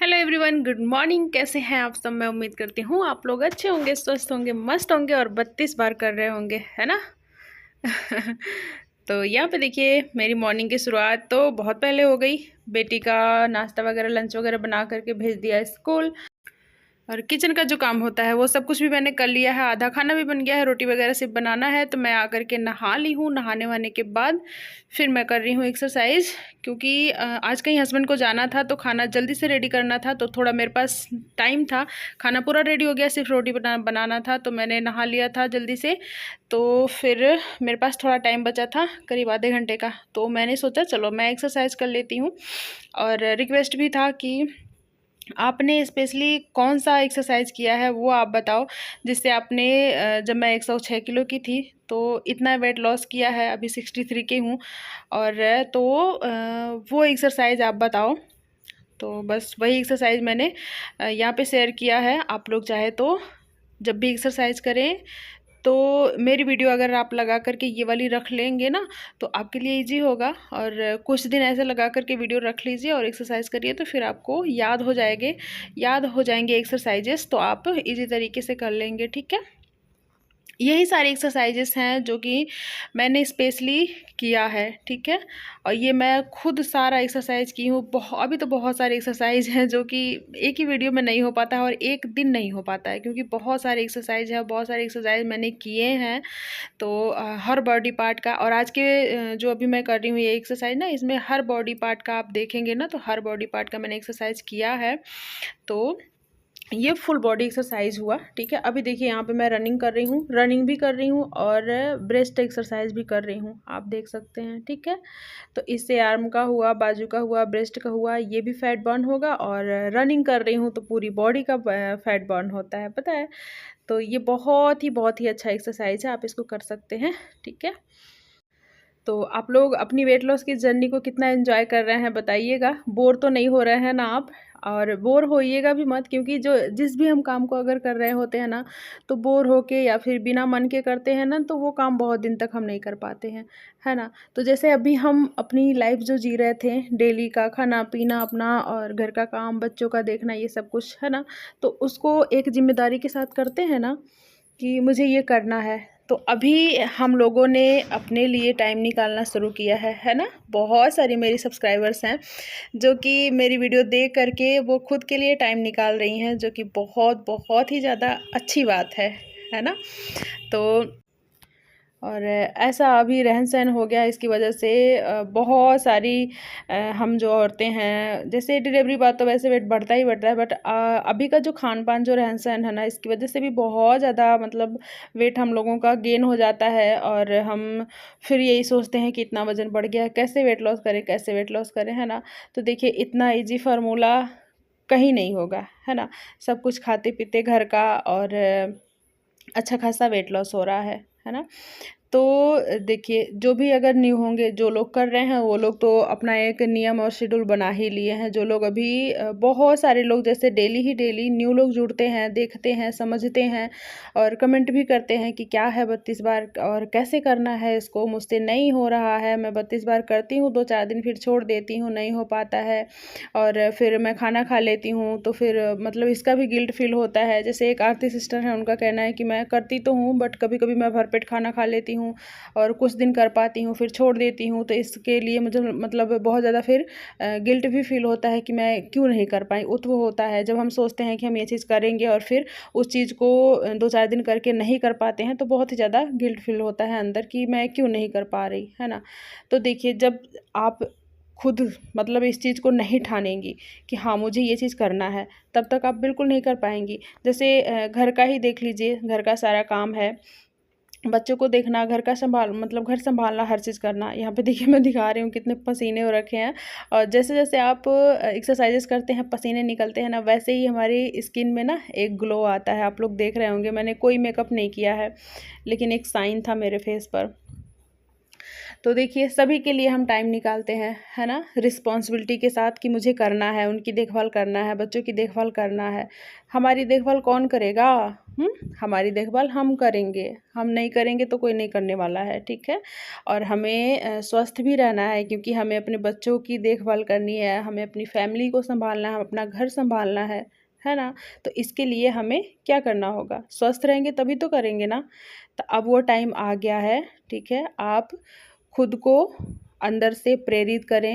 Hello everyone, good morning. कैसे हैं आप सब? मैं उम्मीद करती हूँ आप लोग अच्छे होंगे, स्वस्थ होंगे, मस्त होंगे और 32 बार कर रहे होंगे, है ना। तो यहाँ पे देखिए, मेरी मॉर्निंग की शुरुआत तो बहुत पहले हो गई। बेटी का नाश्ता वगैरह, लंच वगैरह बना करके भेज दिया स्कूल। और किचन का जो काम होता है वो सब कुछ भी मैंने कर लिया है। आधा खाना भी बन गया है, रोटी वगैरह सिर्फ बनाना है। तो मैं आकर के नहा ली हूँ। नहाने वाने के बाद फिर मैं कर रही हूँ एक्सरसाइज, क्योंकि आज कहीं हस्बैंड को जाना था तो खाना जल्दी से रेडी करना था। तो थोड़ा मेरे पास टाइम था, खाना पूरा रेडी हो गया, सिर्फ रोटी बनाना था। तो मैंने नहा लिया था जल्दी से। तो फिर मेरे पास थोड़ा टाइम बचा था, करीब आधे घंटे का। तो मैंने सोचा चलो मैं एक्सरसाइज कर लेती हूँ। और रिक्वेस्ट भी था कि आपने स्पेशली कौन सा एक्सरसाइज किया है वो आप बताओ, जिससे आपने जब मैं 106 किलो की थी तो इतना वेट लॉस किया है, अभी 63 की हूँ। और तो वो एक्सरसाइज आप बताओ। तो बस वही एक्सरसाइज मैंने यहाँ पे शेयर किया है। आप लोग चाहे तो जब भी एक्सरसाइज करें तो मेरी वीडियो अगर आप लगा करके ये वाली रख लेंगे ना, तो आपके लिए इजी होगा। और कुछ दिन ऐसे लगा करके वीडियो रख लीजिए और एक्सरसाइज करिए, तो फिर आपको याद हो जाएंगे एक्सरसाइजेस, तो आप इजी तरीके से कर लेंगे। ठीक है, यही सारे एक्सरसाइजेस हैं जो कि मैंने स्पेशली किया है। ठीक है, और ये मैं खुद सारा एक्सरसाइज की हूँ। अभी तो बहुत सारे एक्सरसाइज हैं जो कि एक ही वीडियो में नहीं हो पाता है और एक दिन नहीं हो पाता है, क्योंकि बहुत सारे एक्सरसाइज है, बहुत सारे एक्सरसाइज मैंने किए हैं। तो हर बॉडी पार्ट का, और आज के जो अभी मैं कर रही हूँ ये एक्सरसाइज ना, इसमें हर बॉडी पार्ट का आप देखेंगे ना, तो हर बॉडी पार्ट का मैंने एक्सरसाइज किया है। तो ये फुल बॉडी एक्सरसाइज हुआ। ठीक है, अभी देखिए यहाँ पे मैं रनिंग कर रही हूँ, रनिंग भी कर रही हूँ और ब्रेस्ट एक्सरसाइज भी कर रही हूँ, आप देख सकते हैं। ठीक है, तो इससे आर्म का हुआ, बाजू का हुआ, ब्रेस्ट का हुआ, ये भी फैट बर्न होगा। और रनिंग कर रही हूँ तो पूरी बॉडी का फैट बर्न होता है, पता है। तो ये बहुत ही अच्छा एक्सरसाइज है, आप इसको कर सकते हैं। ठीक है, तो आप लोग अपनी वेट लॉस की जर्नी को कितना एंजॉय कर रहे हैं बताइएगा। बोर तो नहीं हो रहे हैं ना आप? और बोर होइएगा भी मत, क्योंकि जिस भी हम काम को अगर कर रहे होते हैं ना, तो बोर होके या फिर बिना मन के करते हैं ना, तो वो काम बहुत दिन तक हम नहीं कर पाते हैं, है ना। तो जैसे अभी हम अपनी लाइफ जो जी रहे थे, डेली का खाना पीना अपना और घर का काम, बच्चों का देखना, ये सब कुछ, है ना। तो उसको एक जिम्मेदारी के साथ करते हैं ना, कि मुझे ये करना है। तो अभी हम लोगों ने अपने लिए टाइम निकालना शुरू किया है ना। बहुत सारी मेरी सब्सक्राइबर्स हैं जो कि मेरी वीडियो देख करके वो खुद के लिए टाइम निकाल रही हैं, जो कि बहुत बहुत ही ज़्यादा अच्छी बात है ना। तो और ऐसा अभी रहन सहन हो गया इसकी वजह से बहुत सारी हम जो औरतें हैं, जैसे डिलीवरी बाद तो वैसे वेट बढ़ता ही बढ़ता है, बट अभी का जो खान पान, जो रहन सहन है ना, इसकी वजह से भी बहुत ज़्यादा मतलब वेट हम लोगों का गेन हो जाता है। और हम फिर यही सोचते हैं कि इतना वज़न बढ़ गया है, कैसे वेट लॉस करें, कैसे वेट लॉस करें, है ना। तो देखिए, इतना ईजी फार्मूला कहीं नहीं होगा, है ना। सब कुछ खाते पीते घर का, और अच्छा खासा वेट लॉस हो रहा है ना। तो देखिए, जो भी अगर न्यू होंगे, जो लोग कर रहे हैं, वो लोग तो अपना एक नियम और शेड्यूल बना ही लिए हैं। जो लोग अभी बहुत सारे लोग जैसे डेली न्यू लोग जुड़ते हैं, देखते हैं, समझते हैं और कमेंट भी करते हैं कि क्या है 32 बार और कैसे करना है इसको, मुझसे नहीं हो रहा है, मैं 32 बार करती हूँ, 2-4 दिन फिर छोड़ देती हूँ, नहीं हो पाता है, और फिर मैं खाना खा लेती हूँ, तो फिर मतलब इसका भी गिल्ट फील होता है। जैसे एक आरती सिस्टर है, उनका कहना है कि मैं करती तो हूँ, बट कभी कभी मैं भरपेट खाना खा लेती हूँ और कुछ दिन कर पाती हूँ, फिर छोड़ देती हूँ। तो इसके लिए मुझे मतलब बहुत ज़्यादा फिर गिल्ट भी फील होता है कि मैं क्यों नहीं कर पाई। उत्व होता है जब हम सोचते हैं कि हम ये चीज़ करेंगे और फिर उस चीज़ को 2-4 दिन करके नहीं कर पाते हैं, तो बहुत ही ज़्यादा गिल्ट फील होता है अंदर कि मैं क्यों नहीं कर पा रही, है ना। तो देखिए, जब आप खुद मतलब इस चीज़ को नहीं ठानेंगी कि हाँ मुझे ये चीज़ करना है, तब तक आप बिल्कुल नहीं कर पाएंगी। जैसे घर का ही देख लीजिए, घर का सारा काम है, बच्चों को देखना, घर का मतलब घर संभालना, हर चीज़ करना। यहाँ पे देखिए, मैं दिखा रही हूँ कितने पसीने हो रखे हैं। और जैसे जैसे आप एक्सरसाइजेस करते हैं, पसीने निकलते हैं ना, वैसे ही हमारी स्किन में ना एक ग्लो आता है। आप लोग देख रहे होंगे, मैंने कोई मेकअप नहीं किया है, लेकिन एक साइन था मेरे फेस पर। तो देखिए सभी के लिए हम टाइम निकालते हैं, है ना, रिस्पॉन्सिबिलिटी के साथ कि मुझे करना है, उनकी देखभाल करना है, बच्चों की देखभाल करना है। हमारी देखभाल कौन करेगा? हमारी देखभाल हम करेंगे, हम नहीं करेंगे तो कोई नहीं करने वाला है, ठीक है। और हमें स्वस्थ भी रहना है, क्योंकि हमें अपने बच्चों की देखभाल करनी है, हमें अपनी फैमिली को संभालना है, अपना घर संभालना है ना। तो इसके लिए हमें क्या करना होगा? स्वस्थ रहेंगे तभी तो करेंगे ना। तो अब वो टाइम आ गया है, ठीक है। आप खुद को अंदर से प्रेरित करें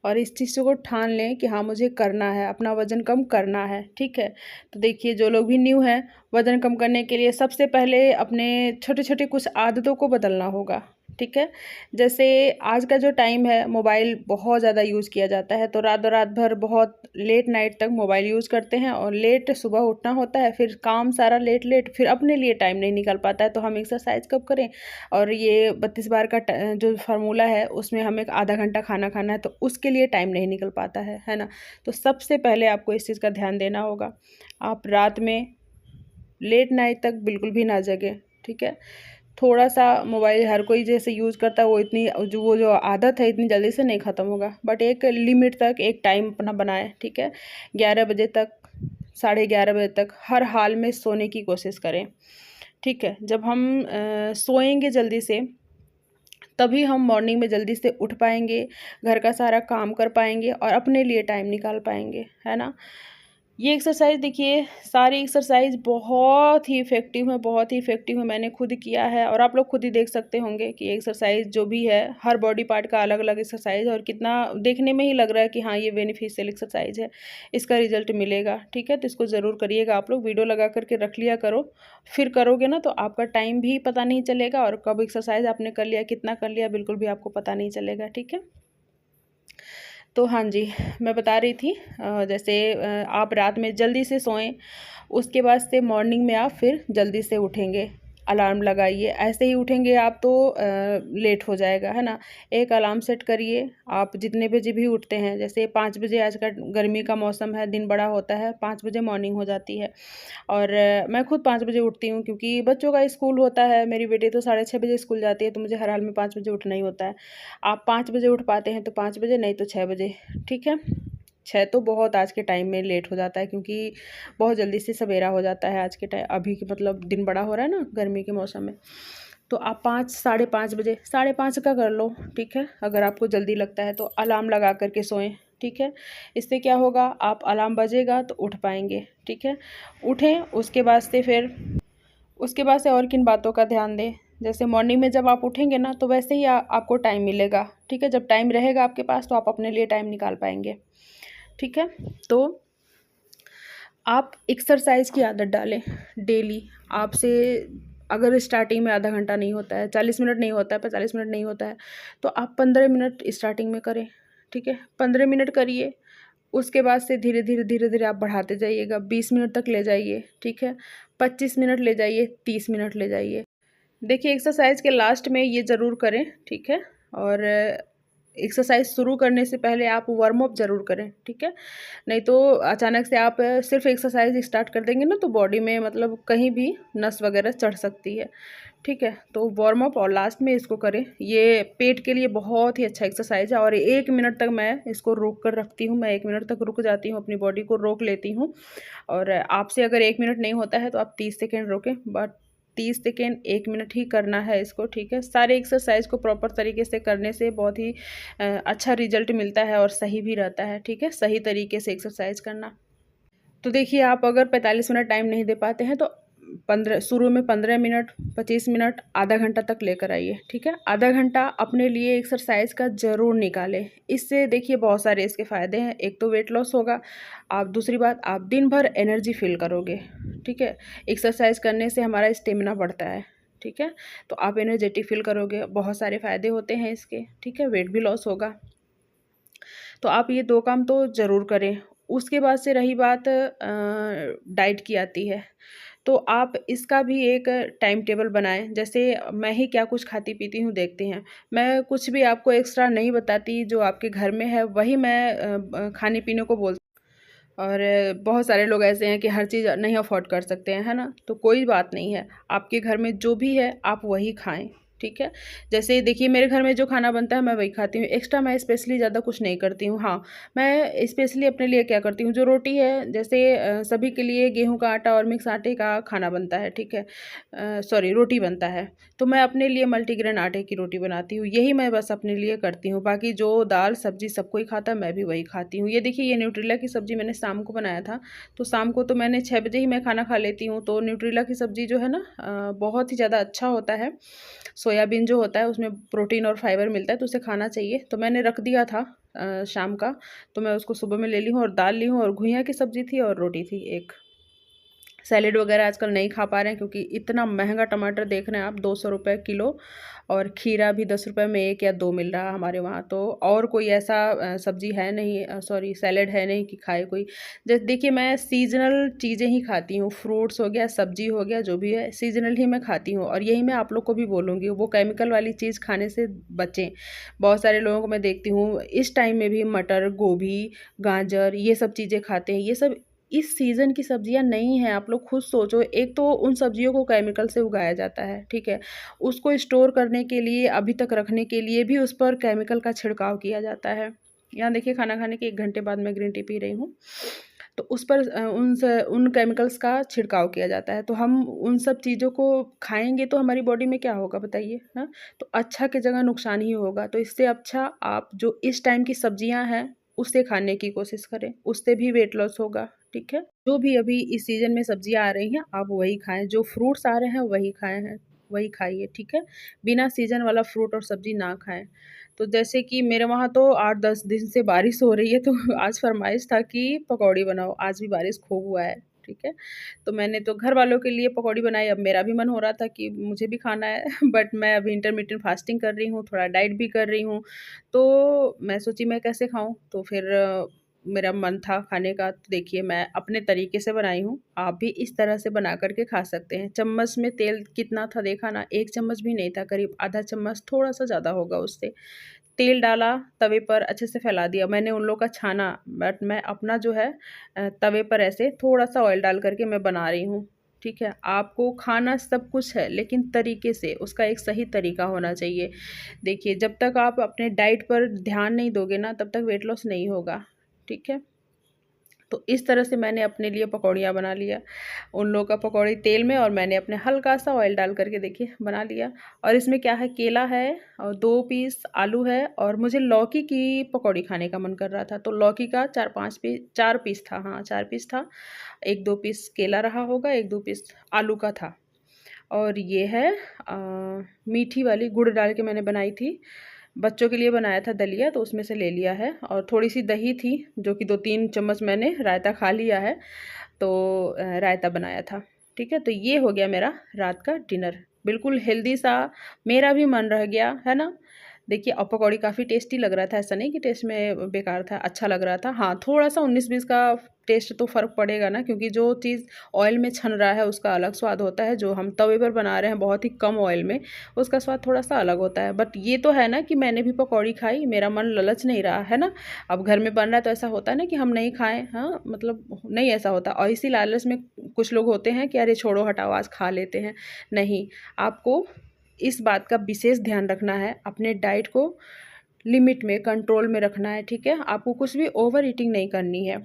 और इस चीज़ को ठान लें कि हाँ मुझे करना है, अपना वज़न कम करना है, ठीक है। तो देखिए जो लोग भी न्यू हैं, वज़न कम करने के लिए सबसे पहले अपने छोटे छोटे कुछ आदतों को बदलना होगा, ठीक है। जैसे आज का जो टाइम है, मोबाइल बहुत ज़्यादा यूज़ किया जाता है, तो रात रात भर बहुत लेट नाइट तक मोबाइल यूज़ करते हैं और लेट सुबह उठना होता है, फिर काम सारा लेट लेट, फिर अपने लिए टाइम नहीं निकल पाता है। तो हम एक्सरसाइज कब करें? और ये 32 बार का जो फार्मूला है उसमें हमें आधा घंटा खाना खाना है, तो उसके लिए टाइम नहीं निकल पाता है ना। तो सबसे पहले आपको इस चीज़ का ध्यान देना होगा। आप रात में लेट नाइट तक बिल्कुल भी ना जगें, ठीक है। थोड़ा सा मोबाइल हर कोई जैसे यूज़ करता है, वो इतनी जो आदत है इतनी जल्दी से नहीं ख़त्म होगा, बट एक लिमिट तक एक टाइम अपना बनाएं, ठीक है। 11 बजे तक, 11:30 बजे तक हर हाल में सोने की कोशिश करें, ठीक है। जब हम सोएंगे जल्दी से, तभी हम मॉर्निंग में जल्दी से उठ पाएंगे, घर का सारा काम कर पाएंगे और अपने लिए टाइम निकाल पाएंगे, है ना। ये एक्सरसाइज देखिए, सारी एक्सरसाइज बहुत ही इफ़ेक्टिव है, बहुत ही इफ़ेक्टिव है। मैंने खुद किया है और आप लोग खुद ही देख सकते होंगे कि एक्सरसाइज जो भी है, हर बॉडी पार्ट का अलग अलग एक्सरसाइज, और कितना देखने में ही लग रहा है कि हाँ ये बेनिफिशियल एक्सरसाइज है, इसका रिजल्ट मिलेगा, ठीक है। तो इसको ज़रूर करिएगा आप लोग, वीडियो लगा करके रख लिया करो, फिर करोगे ना तो आपका टाइम भी पता नहीं चलेगा और कब एक्सरसाइज आपने कर लिया, कितना कर लिया, बिल्कुल भी आपको पता नहीं चलेगा, ठीक है। तो हाँ जी, मैं बता रही थी जैसे आप रात में जल्दी से सोएं, उसके बाद से मॉर्निंग में आप फिर जल्दी से उठेंगे, अलार्म लगाइए। ऐसे ही उठेंगे आप तो लेट हो जाएगा, है ना। एक अलार्म सेट करिए, आप जितने बजे भी उठते हैं, जैसे 5 बजे, आज का गर्मी का मौसम है, दिन बड़ा होता है, 5 बजे मॉर्निंग हो जाती है। और मैं खुद 5 बजे उठती हूँ, क्योंकि बच्चों का स्कूल होता है। मेरी बेटी तो 6:30 बजे स्कूल जाती है, तो मुझे हर हाल में 5 बजे उठना ही होता है। आप 5 बजे उठ पाते हैं तो 5 बजे, नहीं तो 6 बजे, ठीक है। 6 तो बहुत आज के टाइम में लेट हो जाता है, क्योंकि बहुत जल्दी से सवेरा हो जाता है आज के टाइम, अभी के मतलब दिन बड़ा हो रहा है ना गर्मी के मौसम में। तो आप 5, 5:30 बजे, 5:30 का कर लो, ठीक है। अगर आपको जल्दी लगता है तो अलार्म लगा करके सोएं, ठीक है। इससे क्या होगा, आप अलार्म बजेगा तो उठ पाएंगे, ठीक है। उठें, उसके बाद से और किन बातों का ध्यान दें। जैसे मॉर्निंग में जब आप उठेंगे ना, तो वैसे ही आपको टाइम मिलेगा, ठीक है। जब टाइम रहेगा आपके पास तो आप अपने लिए टाइम निकाल पाएंगे, ठीक है। तो आप एक्सरसाइज की आदत डालें डेली। आपसे अगर स्टार्टिंग में आधा घंटा नहीं होता है, 40 मिनट नहीं होता है, 45 मिनट नहीं होता है, तो आप 15 मिनट स्टार्टिंग में करें, ठीक है। 15 मिनट करिए, उसके बाद से धीरे धीरे धीरे धीरे आप बढ़ाते जाइएगा, 20 मिनट तक ले जाइए, ठीक है। 25 मिनट ले जाइए, 30 मिनट ले जाइए। देखिए एक्सरसाइज के लास्ट में ये ज़रूर करें, ठीक है। और एक्सरसाइज शुरू करने से पहले आप वार्म अप ज़रूर करें, ठीक है। नहीं तो अचानक से आप सिर्फ एक्सरसाइज स्टार्ट कर देंगे ना, तो बॉडी में मतलब कहीं भी नस वगैरह चढ़ सकती है, ठीक है। तो वार्म अप और लास्ट में इसको करें। ये पेट के लिए बहुत ही अच्छा एक्सरसाइज है, और 1 मिनट तक मैं इसको रोक कर रखती हूँ। मैं 1 मिनट तक रुक जाती हूँ, अपनी बॉडी को रोक लेती हूँ। और आपसे अगर 1 मिनट नहीं होता है तो आप 30 सेकेंड रोकें, बट 30 सेकेंड 1 मिनट ही करना है इसको, ठीक है। सारे एक्सरसाइज को प्रॉपर तरीके से करने से बहुत ही अच्छा रिजल्ट मिलता है और सही भी रहता है, ठीक है। सही तरीके से एक्सरसाइज करना। तो देखिए आप अगर 45 मिनट टाइम नहीं दे पाते हैं तो 15 शुरू में 15 मिनट, 25 मिनट, आधा घंटा तक लेकर आइए, ठीक है। आधा घंटा अपने लिए एक्सरसाइज का ज़रूर निकालें। इससे देखिए बहुत सारे इसके फ़ायदे हैं। एक तो वेट लॉस होगा, आप दूसरी बात आप दिन भर एनर्जी फील करोगे, ठीक है। एक्सरसाइज करने से हमारा स्टेमिना बढ़ता है, ठीक है। तो आप एनर्जेटिक फील करोगे, बहुत सारे फ़ायदे होते हैं इसके, ठीक है। वेट भी लॉस होगा। तो आप ये 2 काम तो ज़रूर करें। उसके बाद से रही बात डाइट की आती है, तो आप इसका भी एक टाइम टेबल बनाएं। जैसे मैं ही क्या कुछ खाती पीती हूँ देखते हैं, मैं कुछ भी आपको एक्स्ट्रा नहीं बताती, जो आपके घर में है वही मैं खाने पीने को बोलती। और बहुत सारे लोग ऐसे हैं कि हर चीज़ नहीं अफोर्ड कर सकते हैं, है ना। तो कोई बात नहीं है, आपके घर में जो भी है आप वही खाएं, ठीक है। जैसे देखिए मेरे घर में जो खाना बनता है मैं वही खाती हूँ, एक्स्ट्रा मैं स्पेशली ज़्यादा कुछ नहीं करती हूँ। हाँ, मैं स्पेशली अपने लिए क्या करती हूँ, जो रोटी है जैसे सभी के लिए गेहूँ का आटा और मिक्स आटे का खाना बनता है, ठीक है, सॉरी रोटी बनता है, तो मैं अपने लिए मल्टीग्रेन आटे की रोटी बनाती हूँ, यही मैं बस अपने लिए करती हूँ। बाकी जो दाल सब्जी सब कोई खाता है मैं भी वही खाती हूँ। ये देखिए ये न्यूट्रेला की सब्ज़ी मैंने शाम को बनाया था, तो शाम को तो मैंने 6 बजे ही मैं खाना खा लेती हूँ। तो न्यूट्रेला की सब्ज़ी जो है ना बहुत ही ज़्यादा अच्छा होता है। सोयाबीन जो होता है उसमें प्रोटीन और फाइबर मिलता है, तो उसे खाना चाहिए। तो मैंने रख दिया था शाम का, तो मैं उसको सुबह में ले ली हूँ और दाल ली हूँ और घुइयाँ की सब्ज़ी थी और रोटी थी एक। सैलेड वगैरह आजकल नहीं खा पा रहे हैं क्योंकि इतना महंगा टमाटर देख रहे हैं आप, 200 रुपये किलो, और खीरा भी 10 रुपये में 1 या 2 मिल रहा है हमारे वहाँ। तो और कोई ऐसा सब्ज़ी है नहीं, सॉरी सैलेड है नहीं कि खाए कोई। जैसे देखिए मैं सीज़नल चीज़ें ही खाती हूँ, फ्रूट्स हो गया, सब्ज़ी हो गया, जो भी है सीज़नल ही मैं खाती हूँ। और यही मैं आप लोग को भी बोलूँगी, वो केमिकल वाली चीज़ खाने से बचें। बहुत सारे लोगों को मैं देखती हूँ इस टाइम में भी मटर, गोभी, गाजर ये सब चीज़ें खाते हैं। ये सब इस सीज़न की सब्जियां नहीं हैं। आप लोग खुद सोचो, एक तो उन सब्जियों को केमिकल से उगाया जाता है, ठीक है, उसको स्टोर करने के लिए, अभी तक रखने के लिए भी उस पर केमिकल का छिड़काव किया जाता है। यहाँ देखिए खाना खाने के 1 घंटे बाद मैं ग्रीन टी पी रही हूँ, तो उस पर उन केमिकल्स का छिड़काव किया जाता है। तो हम उन सब चीज़ों को खाएंगे तो हमारी बॉडी में क्या होगा बताइए, हाँ, तो अच्छा की जगह नुकसान ही होगा। तो इससे अच्छा आप जो इस टाइम की सब्जियां हैं उससे खाने की कोशिश करें, उससे भी वेट लॉस होगा, ठीक है। जो भी अभी इस सीज़न में सब्जियां आ रही हैं आप वही खाएं, जो फ्रूट्स आ रहे हैं वही खाएं हैं, वही खाइए, ठीक है। बिना सीज़न वाला फ्रूट और सब्जी ना खाएं। तो जैसे कि मेरे वहाँ तो 8-10 दिन से बारिश हो रही है, तो आज फरमाइश था कि पकौड़ी बनाओ, आज भी बारिश खूब हुआ है, ठीक है। तो मैंने तो घर वालों के लिए पकौड़ी बनाई, अब मेरा भी मन हो रहा था कि मुझे भी खाना है बट मैं अभी इंटरमिटेंट फास्टिंग कर रही हूँ, थोड़ा डाइट भी कर रही हूँ, तो मैं सोची मैं कैसे खाऊँ, तो फिर मेरा मन था खाने का। तो देखिए मैं अपने तरीके से बनाई हूँ, आप भी इस तरह से बना करके खा सकते हैं। चम्मच में तेल कितना था देखा ना, 1 चम्मच भी नहीं था, करीब आधा चम्मच, थोड़ा सा ज़्यादा होगा उससे। तेल डाला, तवे पर अच्छे से फैला दिया। मैंने उन लोग का छाना, बट मैं अपना जो है तवे पर ऐसे थोड़ा-सा ऑयल डाल कर के मैं बना रही हूँ, ठीक है। आपको खाना सब कुछ है लेकिन तरीके से, उसका एक सही तरीका होना चाहिए। देखिए जब तक आप अपने डाइट पर ध्यान नहीं दोगे ना तब तक वेट लॉस नहीं होगा, ठीक है। तो इस तरह से मैंने अपने लिए पकौड़ियाँ बना लिया, उन लोगों का पकौड़ी तेल में और मैंने अपने हल्का सा ऑयल डाल करके देखिए बना लिया। और इसमें क्या है, केला है और 2 पीस आलू है, और मुझे लौकी की पकौड़ी खाने का मन कर रहा था, तो लौकी का 4 पीस था, हाँ 4 पीस था। 1-2 पीस केला रहा होगा, 1-2 पीस आलू का था। और ये है मीठी वाली गुड़ डाल के मैंने बनाई थी, बच्चों के लिए बनाया था दलिया, तो उसमें से ले लिया है। और थोड़ी-सी दही थी जो कि 2-3 चम्मच मैंने रायता खा लिया है, तो रायता बनाया था, ठीक है। तो ये हो गया मेरा रात का डिनर, बिल्कुल हेल्दी सा, मेरा भी मन रह गया, है ना। देखिए और पकौड़ी काफ़ी टेस्टी लग रहा था, ऐसा नहीं कि टेस्ट में बेकार था, अच्छा लग रहा था। हाँ, थोड़ा-सा 19-20 का टेस्ट तो फ़र्क पड़ेगा ना, क्योंकि जो चीज़ ऑयल में छन रहा है उसका अलग स्वाद होता है, जो हम तवे पर बना रहे हैं बहुत ही कम ऑयल में, उसका स्वाद थोड़ा-सा अलग होता है। बट ये तो है ना कि मैंने भी पकौड़ी खाई, मेरा मन ललच नहीं रहा, है ना। अब घर में बन रहा है तो ऐसा होता है ना कि हम नहीं खाएँ, हाँ, मतलब नहीं ऐसा होता। और इसी लालच में कुछ लोग होते हैं कि अरे छोड़ो हटाओ आज खा लेते हैं, नहीं, आपको इस बात का विशेष ध्यान रखना है, अपने डाइट को लिमिट में, कंट्रोल में रखना है, ठीक है। आपको कुछ भी ओवर ईटिंग नहीं करनी है।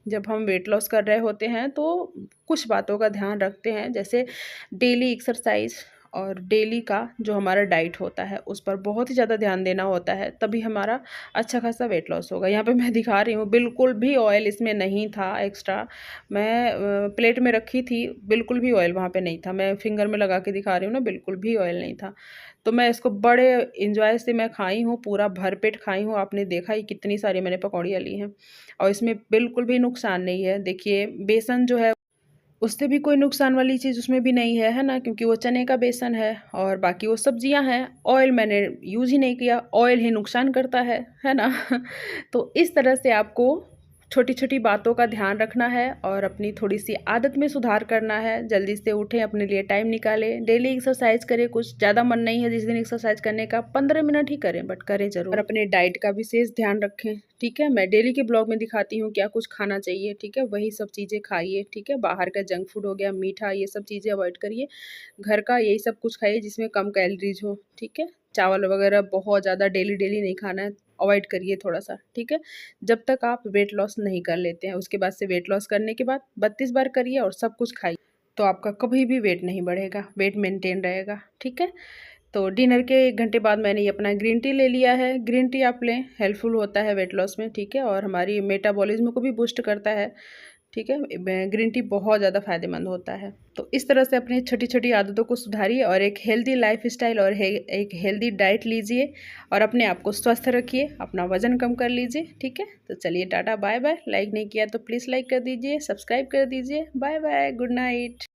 जब हम वेट लॉस कर रहे होते हैं तो कुछ बातों का ध्यान रखते हैं, जैसे डेली एक्सरसाइज और डेली का जो हमारा डाइट होता है उस पर बहुत ही ज़्यादा ध्यान देना होता है, तभी हमारा अच्छा खासा वेट लॉस होगा। यहाँ पे मैं दिखा रही हूँ, बिल्कुल भी ऑयल इसमें नहीं था एक्स्ट्रा। मैं प्लेट में रखी थी, बिल्कुल भी ऑयल वहाँ पे नहीं था। मैं फिंगर में लगा के दिखा रही हूँ ना, बिल्कुल भी ऑयल नहीं था। तो मैं इसको बड़े एंजॉय से मैं खाई हूँ, पूरा भरपेट खाई हूँ। आपने देखा ही कितनी सारी मैंने पकौड़ियाँ ली हैं, और इसमें बिल्कुल भी नुकसान नहीं है। देखिए बेसन जो है उससे भी कोई नुकसान वाली चीज़ उसमें भी नहीं है ना, क्योंकि वो चने का बेसन है और बाकी वो सब्जियां हैं। ऑयल मैंने यूज़ ही नहीं किया, ऑयल ही नुकसान करता है ना। तो इस तरह से आपको छोटी छोटी बातों का ध्यान रखना है और अपनी थोड़ी सी आदत में सुधार करना है। जल्दी से उठें, अपने लिए टाइम निकालें, डेली एक्सरसाइज करें। कुछ ज़्यादा मन नहीं है जिस दिन एक्सरसाइज करने का, 15 मिनट ही करें बट करें ज़रूर। और अपने डाइट का विशेष ध्यान रखें, ठीक है। मैं डेली के ब्लॉग में दिखाती हूँ क्या कुछ खाना चाहिए, ठीक है। वही सब चीज़ें खाइए, ठीक है। बाहर का जंक फूड हो गया, मीठा, ये सब चीज़ें अवॉइड करिए। घर का यही सब कुछ खाइए जिसमें कम कैलोरीज हो, ठीक है। चावल वगैरह बहुत ज़्यादा डेली डेली नहीं खाना है, अवॉइड करिए थोड़ा सा, ठीक है। जब तक आप वेट लॉस नहीं कर लेते हैं, उसके बाद से वेट लॉस करने के बाद 32 बार करिए और सब कुछ खाइए, तो आपका कभी भी वेट नहीं बढ़ेगा, वेट मेंटेन रहेगा, ठीक है। तो डिनर के 1 घंटे बाद मैंने ये अपना ग्रीन टी ले लिया है। ग्रीन टी आप लें, हेल्पफुल होता है वेट लॉस में, ठीक है। और हमारी मेटाबॉलिज्म को भी बूस्ट करता है, ठीक है। ग्रीन टी बहुत ज़्यादा फ़ायदेमंद होता है। तो इस तरह से अपनी छोटी छोटी आदतों को सुधारिए और एक हेल्दी लाइफस्टाइल और एक हेल्दी डाइट लीजिए और अपने आप को स्वस्थ रखिए, अपना वज़न कम कर लीजिए, ठीक है। तो चलिए टाटा बाय बाय। लाइक नहीं किया तो प्लीज़ लाइक कर दीजिए, सब्सक्राइब कर दीजिए। Bye bye, good night.